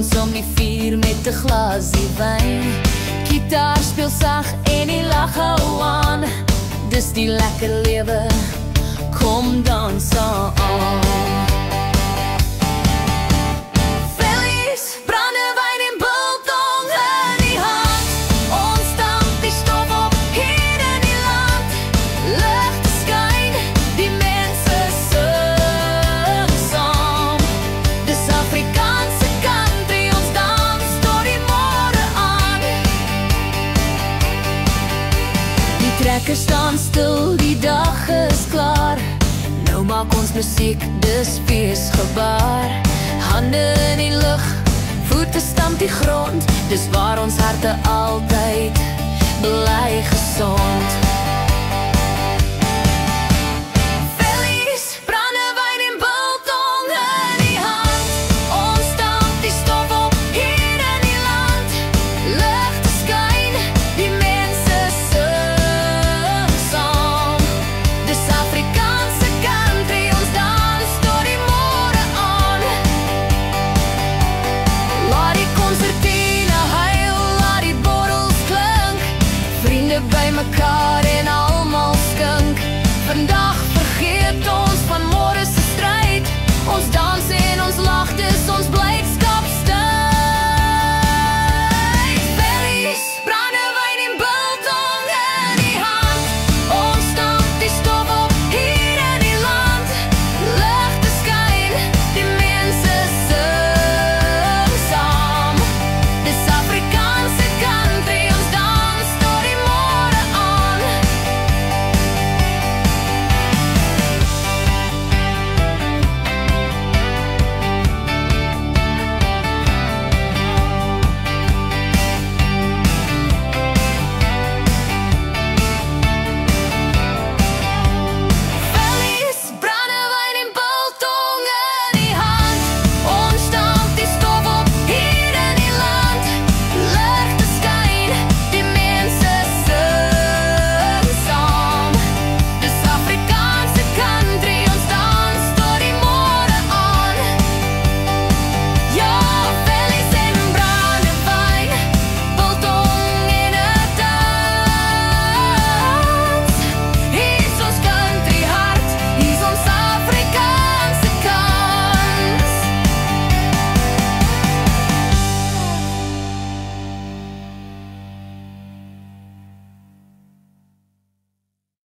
Ons om die vuur met 'n glasie wyn. Gitaar speel sag en die lag hou aan. Dis die lekker lewe, kom dans aan. Vellies, brandewyn en biltong in die hand. Ons stamp die stof op hier in die land. Ligte skyn, die mense sing saam. Dis Afrikaanse country, ons dans tot die môre aan. Die trekkers staan stil, die dag is klaar. Nou maak ons musiek, dis feesgebaar. Hande in die lug, voete stamp die grond. Dis waar ons harte altyd bly gesond.